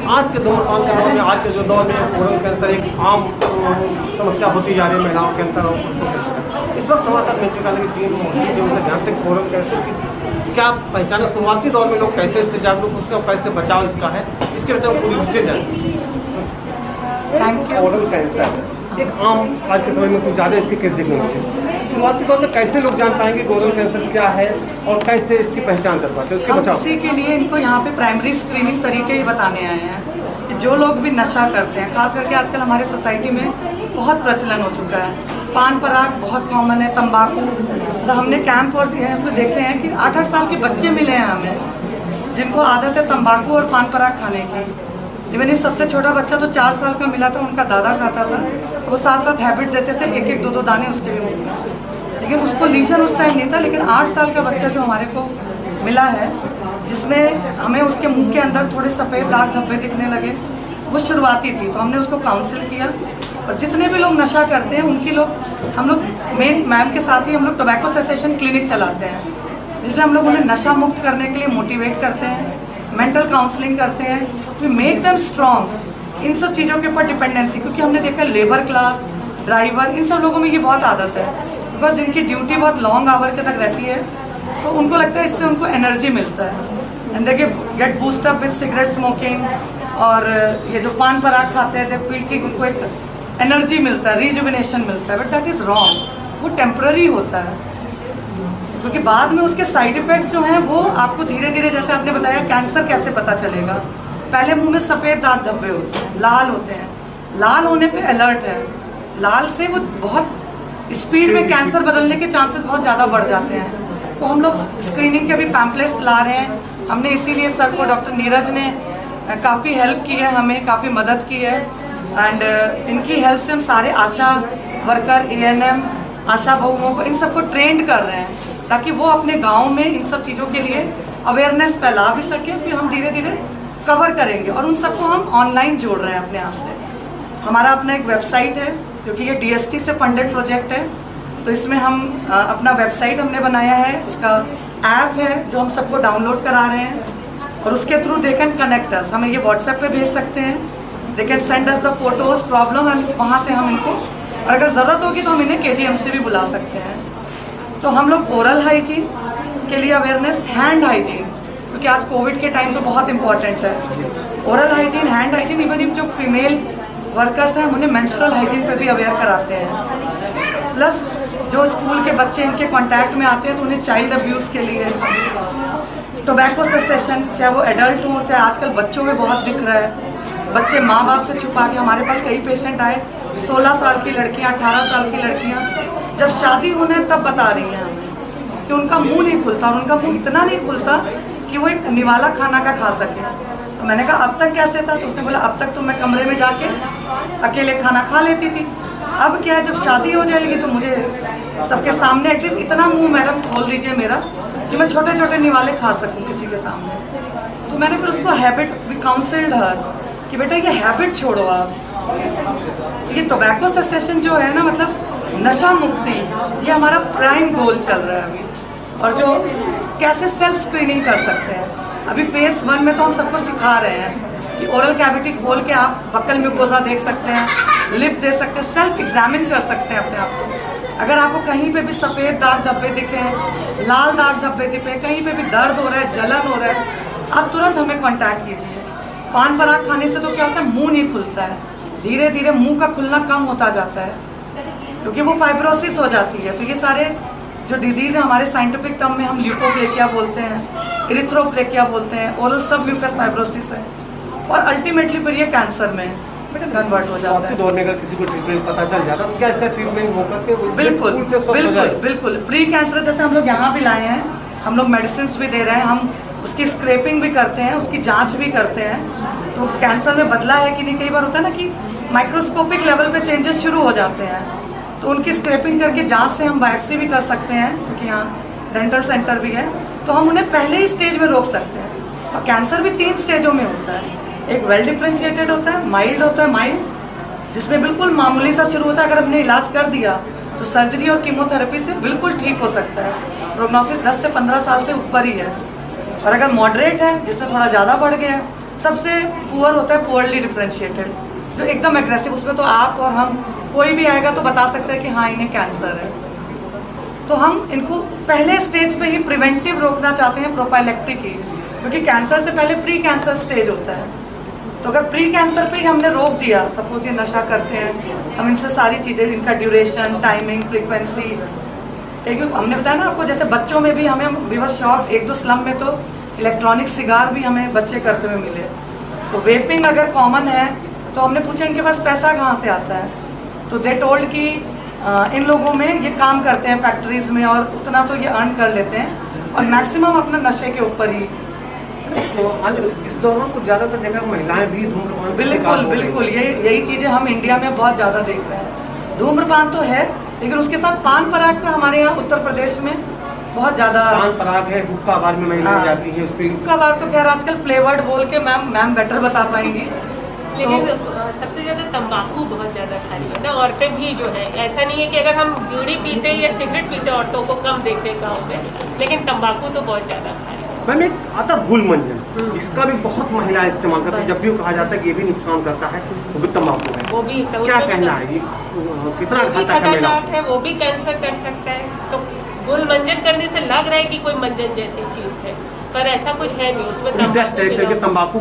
आज के धूम्रपान के दौर में, आज के जो दौर में ओरल कैंसर एक आम समस्या होती जा रही है महिलाओं के अंदर और पुरुषों के अंदर। इस वक्त हमारे साथ मेडिकल कॉलेज की टीम मौजूद है, उनसे जानते हैं ओरल कैंसर की क्या पहचाने, शुरुआती दौर में लोग कैसे इससे जागरूक, उसका कैसे बचाव इसका है, इसके वजह से पूरी डिटेल जाएंगे। Thank you. ओरल कैंसर एक आम आज के समय में कुछ ज़्यादा इसके केस देखने को मिलते हैं। शुरुआती तौर पर कैसे लोग जान पाएंगे कि ओरल कैंसर क्या है और कैसे इसकी पहचान कर पाते हैं, उसके बचाव? इसी के लिए इनको यहाँ पे प्राइमरी स्क्रीनिंग तरीके ही बताने आए हैं कि जो लोग भी नशा करते हैं, खास करके आजकल हमारे सोसाइटी में बहुत प्रचलन हो चुका है, पान पराग बहुत कॉमन है, तंबाकू। तो हमने कैंप और इसमें देखे हैं कि 8-8 साल के बच्चे मिले हैं हमें जिनको आदत है तंबाकू और पान पराग खाने की। इवन इफ सबसे छोटा बच्चा तो 4 साल का मिला था, उनका दादा खाता था, वो साथ साथ हैबिट देते थे, 1-1, 2-2 दाने उसके भी मुँह में, लेकिन उसको लीजन उस टाइम नहीं था। लेकिन 8 साल का बच्चा जो हमारे को मिला है, जिसमें हमें उसके मुंह के अंदर थोड़े सफ़ेद दाग धब्बे दिखने लगे, वो शुरुआती थी, तो हमने उसको काउंसिल किया। और जितने भी लोग नशा करते हैं उनकी हम लोग मेन मैम के साथ ही हम लोग टोबैको सेसेशन क्लिनिक चलाते हैं, जिसमें हम लोग उन्हें नशा मुक्त करने के लिए मोटिवेट करते हैं, मेंटल काउंसलिंग करते हैं, वी मेक देम स्ट्रॉन्ग इन सब चीज़ों के ऊपर डिपेंडेंसी। क्योंकि हमने देखा लेबर क्लास, ड्राइवर, इन सब लोगों में ये बहुत आदत है, बिकॉज जिनकी ड्यूटी बहुत लॉन्ग आवर के तक रहती है, तो उनको लगता है इससे उनको एनर्जी मिलता है, and they get boost up with cigarette smoking. और ये जो पान पराग खाते हैं, दे फील कि उनको एक एनर्जी मिलता है, रिजुविनेशन मिलता है, बट दैट इज़ रॉन्ग। वो टेम्पररी होता है, क्योंकि बाद में उसके साइड इफ़ेक्ट्स जो हैं वो आपको धीरे धीरे, जैसे आपने बताया कैंसर कैसे पता चलेगा, पहले मुंह में सफ़ेद दाग धब्बे होते हैं, लाल होते हैं, लाल होने पे अलर्ट है, लाल से वो बहुत स्पीड में कैंसर बदलने के चांसेस बहुत ज़्यादा बढ़ जाते हैं। तो हम लोग स्क्रीनिंग के भी पैम्पलेट्स ला रहे हैं, हमने इसीलिए सर को डॉक्टर नीरज ने काफ़ी हेल्प की है, हमें काफ़ी मदद की है, एंड इनकी हेल्प से हम सारे आशा वर्कर, ANM, आशा बहुओं को, इन सबको ट्रेंड कर रहे हैं ताकि वो अपने गांव में इन सब चीज़ों के लिए अवेयरनेस फैला भी सके। फिर हम धीरे धीरे कवर करेंगे और उन सबको हम ऑनलाइन जोड़ रहे हैं अपने आप से। हमारा अपना एक वेबसाइट है, क्योंकि ये DST से फंडेड प्रोजेक्ट है, तो इसमें हम अपना वेबसाइट हमने बनाया है, उसका ऐप है जो हम सबको डाउनलोड करा रहे हैं, और उसके थ्रू दे कैन कनेक्ट अस, हमें ये व्हाट्सएप पे भेज सकते हैं, they can send us the photos, problem, and वहाँ से हम इनको, और अगर ज़रूरत होगी तो हम इन्हें KGM से भी बुला सकते हैं। तो हम लोग ओरल हाइजीन के लिए अवेयरनेस, हैंड हाइजीन, क्योंकि आज कोविड के टाइम पे बहुत इंपॉर्टेंट है, oral hygiene, hand hygiene, even if जो फीमेल वर्कर्स हैं उन्हें मेंस्ट्रुअल हाइजीन पे भी अवेयर कराते हैं। प्लस जो स्कूल के बच्चे इनके कांटेक्ट में आते हैं तो उन्हें चाइल्ड अब्यूज़ के लिए, टोबैको सेसेशन, चाहे वो एडल्ट हो चाहे आजकल बच्चों में बहुत दिख रहा है, बच्चे माँ बाप से छुपा के, हमारे पास कई पेशेंट आए, 16 साल की लड़कियाँ, 18 साल की लड़कियाँ, जब शादी होना है तब बता रही हैं हमें कि उनका मुंह नहीं खुलता, और उनका मुंह इतना नहीं खुलता कि वो एक निवाला खाना का खा सके। तो मैंने कहा अब तक कैसे था, तो उसने बोला अब तक तो मैं कमरे में जाके अकेले खाना खा लेती थी, अब क्या है जब शादी हो जाएगी तो मुझे सबके सामने एटलीस्ट इतना मुंह मैडम खोल दीजिए मेरा कि मैं छोटे छोटे निवाले खा सकूं किसी के सामने। तो मैंने फिर उसको हैबिट, वी काउंसिल्ड हर कि बेटा ये हैबिट छोड़ो आप। ये टोबैको सेसेशन जो है ना, मतलब नशा मुक्ति, ये हमारा प्राइम गोल चल रहा है अभी। और जो कैसे सेल्फ स्क्रीनिंग कर सकते हैं, अभी फेज 1 में तो हम सबको सिखा रहे हैं कि ओरल कैविटी खोल के आप बक्कल म्यूकोसा देख सकते हैं, लिप दे सकते हैं, सेल्फ एग्जामिन कर सकते हैं अपने आप को। अगर आपको कहीं पे भी सफ़ेद दाग धब्बे दिखे हैं, लाल दाग धब्बे दिखे, कहीं पे भी दर्द हो रहा है, जलन हो रहा है, आप तुरंत हमें कांटेक्ट कीजिए। पान पराग खाने से तो क्या होता है, मुंह नहीं खुलता है, धीरे धीरे मुंह का खुलना कम होता जाता है, क्योंकि वो फाइब्रोसिस हो जाती है। तो ये सारे जो डिजीज़ है हमारे साइंटिफिक टर्म में हम ल्यूकोप्लेकिया बोलते हैं, इरिथ्रोप्लेकिया बोलते हैं, ओरल सब म्यूकस फाइब्रोसिस है, और अल्टीमेटली फिर ये कैंसर में कन्वर्ट हो जाता है। दौर में अगर किसी को ट्रीटमेंट पता चल जाता तो क्या इसका ट्रीटमेंट हो सकते हैं? बिल्कुल बिल्कुल बिल्कुल। प्री कैंसर जैसे हम लोग यहाँ भी लाए हैं, हम लोग मेडिसिन भी दे रहे हैं, हम उसकी स्क्रैपिंग भी करते हैं, उसकी जांच भी करते हैं। तो कैंसर में बदला है कि नहीं, कई बार होता है ना कि माइक्रोस्कोपिक लेवल पे चेंजेस शुरू हो जाते हैं, तो उनकी स्क्रैपिंग करके जांच से हम बायोप्सी भी कर सकते हैं, क्योंकि यहाँ डेंटल सेंटर भी है, तो हम उन्हें पहले ही स्टेज में रोक सकते हैं। और कैंसर भी 3 स्टेजों में होता है, एक वेल डिफ्रेंशिएटेड होता है, माइल्ड होता है, माइल्ड जिसमें बिल्कुल मामूली सा शुरू होता है, अगर हमने इलाज कर दिया तो सर्जरी और कीमोथेरेपी से बिल्कुल ठीक हो सकता है, प्रोग्नोसिस 10 से 15 साल से ऊपर ही है। और अगर मॉडरेट है जिसमें थोड़ा ज़्यादा बढ़ गया सबसे पुअर होता है पुअरली डिफ्रेंशिएटेड, जो एकदम एग्रेसिव, उसमें तो आप और हम कोई भी आएगा तो बता सकते हैं कि हाँ इन्हें कैंसर है। तो हम इनको पहले स्टेज पे ही प्रिवेंटिव रोकना चाहते हैं, प्रोफाइलेक्टिक ही, क्योंकि कैंसर से पहले प्री कैंसर स्टेज होता है। तो अगर प्री कैंसर पे ही हमने रोक दिया, सपोज ये नशा करते हैं, हम इनसे सारी चीज़ें, इनका ड्यूरेशन, टाइमिंग, फ्रीक्वेंसी, एक हमने बताया ना आपको, जैसे बच्चों में भी हमें वी वर शॉक्ड, एक दो स्लम में तो इलेक्ट्रॉनिक सिगार भी हमें बच्चे करते हुए मिले। तो वेपिंग अगर कॉमन है तो हमने पूछा इनके पास पैसा कहाँ से आता है, तो दे टोल्ड कि इन लोगों में ये काम करते हैं फैक्ट्रीज में और उतना तो ये अर्न कर लेते हैं और मैक्सिमम अपना नशे के ऊपर ही। तो आज इस दौरान कुछ ज़्यादातर देखा महिलाएं भी धूम्रपान। बिल्कुल बिल्कुल, यही चीज़ें हम इंडिया में बहुत ज़्यादा देख रहे हैं। धूम्रपान तो है, लेकिन उसके साथ पान पराग का हमारे यहाँ उत्तर प्रदेश में बहुत ज़्यादा। पान पराग है, हुक्का बार में महिलाएं जाती है, उस पर हुक्का बार तो खैर आजकल फ्लेवर्ड बोल के मैम बेटर बता पाएंगी। लेकिन सबसे ज़्यादा तंबाकू बहुत ज़्यादा खा रही है ना औरतें भी, जो है ऐसा नहीं है कि अगर हम बीड़ी पीते या सिगरेट पीते औरतों को कम देखते हैं गाँव में, लेकिन तंबाकू तो बहुत ज़्यादा खा रही है। मैम एक आता गुलमंजन, इसका भी बहुत महिलाएं इस्तेमाल करती है। जब भी कहा जाता है कि ये भी नुकसान करता है, वो भी तंबाकू है, वो भी क्या कहना है, ये कितना खतरनाक है, वो भी कैंसर कर सकता है। तो गुलमंजन करने से लग रहा है कि कोई मंजन जैसी चीज़ है, पर ऐसा कुछ है नहीं। उसमें तंबाकू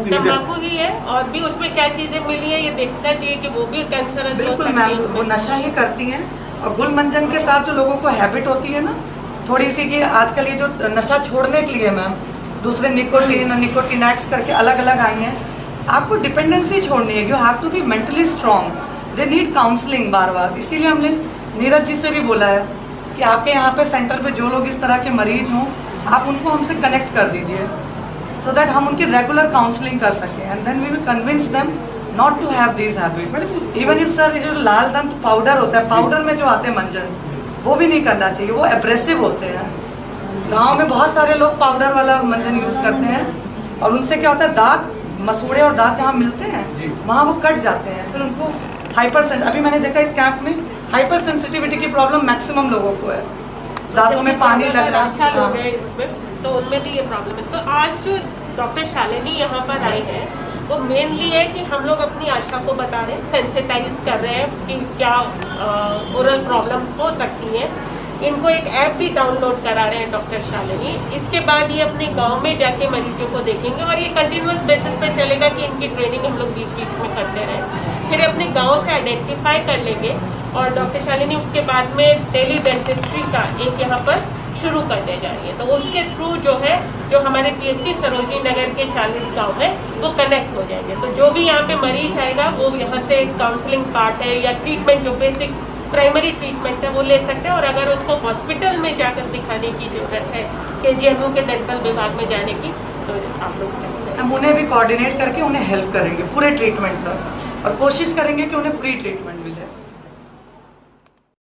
ही है, और भी उसमें क्या चीज़ें मिली है ये देखना चाहिए कि वो भी कैंसर। बिल्कुल मैम, वो नशा ही करती हैं। और गुलमंजन के साथ जो लोगों को हैबिट होती है ना थोड़ी सी, कि आजकल ये जो नशा छोड़ने के लिए मैम दूसरे निकोटिनैक्स करके अलग अलग आई हैं, आपको डिपेंडेंसी छोड़नी है, you have to be mentally strong, they need counselling बार बार। इसीलिए हमने नीरज जी से भी बोला है कि आपके यहाँ पे सेंटर पे जो लोग इस तरह के मरीज हों, आप उनको हमसे कनेक्ट कर दीजिए, सो दैट हम उनकी रेगुलर काउंसलिंग कर सकें, and then we will convince them not to have these habits. Even if sir, जो लाल दंत पाउडर होता है, पाउडर में जो आते हैं मंजन, वो भी नहीं करना चाहिए, वो एब्रेसिव होते हैं। गांव में बहुत सारे लोग पाउडर वाला मंजन यूज़ करते हैं, और उनसे क्या होता है, दांत, मसूड़े और दांत जहाँ मिलते हैं वहाँ वो कट जाते हैं, फिर उनको अभी मैंने देखा इस कैंप में हाइपर सेंसिटिविटी की प्रॉब्लम मैक्सिमम लोगों को है, दांतों में पानी लग रहा है इसमें, तो उनमें भी ये प्रॉब्लम है। तो आज जो डॉक्टर शालिनी यहाँ पर आई है, वो मेनली है कि हम लोग अपनी आशा को बता रहे हैं, सेंसिटाइज कर रहे हैं कि क्या ओरल प्रॉब्लम्स हो सकती हैं। इनको एक ऐप भी डाउनलोड करा रहे हैं डॉक्टर शालिनी। इसके बाद ये अपने गांव में जाके मरीजों को देखेंगे, और ये कंटिन्यूस बेसिस पे चलेगा कि इनकी ट्रेनिंग हम लोग बीच बीच में करते रहें। फिर अपने गांव से आइडेंटिफाई कर लेंगे, और डॉक्टर शालिनी उसके बाद में टेली डेंटिस्ट्री का एक यहाँ पर शुरू करने जा रही है। तो उसके थ्रू जो है, जो हमारे पीएचसी सरोजनी नगर के 40 गाँव है, वो कनेक्ट हो जाएंगे। तो जो भी यहाँ पे मरीज आएगा, वो यहाँ से काउंसलिंग पार्ट है या ट्रीटमेंट, जो बेसिक प्राइमरी ट्रीटमेंट है, वो ले सकते हैं। और अगर उसको हॉस्पिटल में जाकर दिखाने की ज़रूरत है, KGMU के डेंटल विभाग में जाने की, तो आप लोग हम उन्हें भी कोऑर्डिनेट करके उन्हें हेल्प करेंगे पूरे ट्रीटमेंट तक, और कोशिश करेंगे कि उन्हें फ्री ट्रीटमेंट मिले।